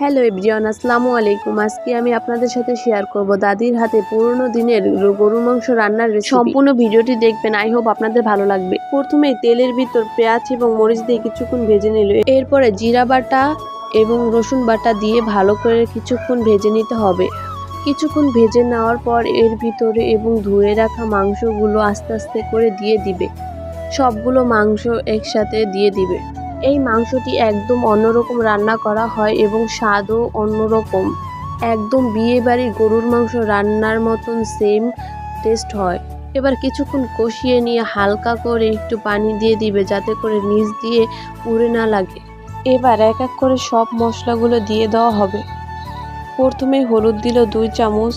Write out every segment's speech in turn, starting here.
Hello everyone, আসসালামু আলাইকুম। আজকে আমি আপনাদের সাথে শেয়ার করব দাদির হাতে পুরনো দিনের গরুর মাংস রান্নার রেসিপি। সম্পূর্ণ ভিডিওটি দেখবেন, আই হোপ আপনাদের ভালো লাগবে। প্রথমে তেলের ভিতর পেঁয়াজ এবং মরিচ দিয়ে কিছুক্ষণ ভেজে নিল। এরপরে জিরা বাটা এবং রসুন বাটা দিয়ে ভালো করে কিছুক্ষণ ভেজে নিতে হবে। কিছুক্ষণ ভেজে নেওয়ার পর এর ভিতরে এবং ধুয়ে রাখা মাংসগুলো আস্তে আস্তে করে দিয়ে দিবে। সবগুলো মাংস একসাথে দিয়ে দিবে। এই মাংসটি একদম অন্যরকম রান্না করা হয় এবং স্বাদও অন্যরকম। একদম বিয়েবাড়ির গরুর মাংস রান্নার মতন সেম টেস্ট হয়। এবার কিছুক্ষণ কষিয়ে নিয়ে হালকা করে একটু পানি দিয়ে দিবে, যাতে করে নিচ দিয়ে পুড়ে না লাগে। এবার এক এক করে সব মশলাগুলো দিয়ে দেওয়া হবে। প্রথমে হলুদ দিল 2 চামচ।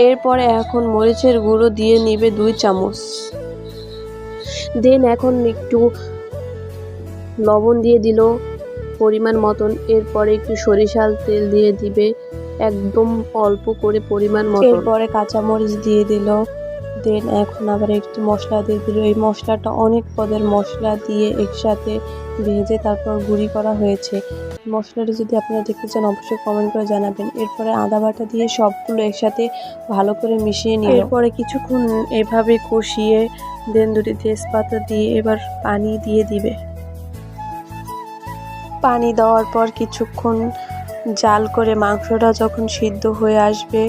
এরপরে এখন মরিচের গুঁড়ো দিয়ে নিবে 2 চামচ। দেন এখন একটু লবণ দিয়ে দিল পরিমাণ মতন। এরপরে একটু সরিষার তেল দিয়ে দিবে একদম অল্প করে পরিমাণ মতন। এরপরে কাঁচামরিচ দিয়ে দিল। দেন এখন আবার একটু মশলা দিয়ে দিল। এই মশলাটা অনেক পদের মশলা দিয়ে একসাথে ভেজে তারপর গুঁড়ি করা হয়েছে। মশলাটা যদি আপনারা দেখতে চান অবশ্যই কমেন্ট করে জানাবেন। এরপরে আদা বাটা দিয়ে সবগুলো একসাথে ভালো করে মিশিয়ে নিল। এরপরে কিছুক্ষণ এভাবে কষিয়ে দেন 2টি তেজপাতা দিয়ে এবার পানি দিয়ে দিবে। পানি দেওয়ার পর কিছুক্ষণ জাল করে মাংসটা যখন সিদ্ধ হয়ে আসবে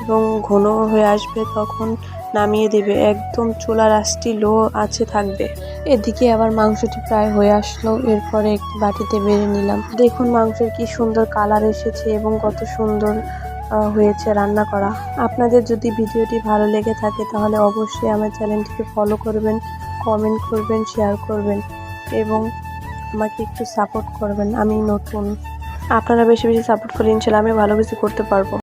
এবং ঘন হয়ে আসবে তখন নামিয়ে দিবে। একদম চুলার আঁচটি লো আছে থাকবে। এদিকে আবার মাংসটি প্রায় হয়ে আসলো। এরপরে একটি বাটিতে বেড়ে নিলাম। দেখুন মাংসের কি সুন্দর কালার এসেছে এবং কত সুন্দর হয়েছে রান্না করা। আপনাদের যদি ভিডিওটি ভালো লেগে থাকে তাহলে অবশ্যই আমার চ্যানেলটিকে ফলো করবেন, কমেন্ট করবেন, শেয়ার করবেন এবং আমাকে একটু সাপোর্ট করবেন। আমি নতুন, আপনারা বেশি বেশি সাপোর্ট করলে ইনশাল্লাহ আমি ভালো কিছু করতে পারবো।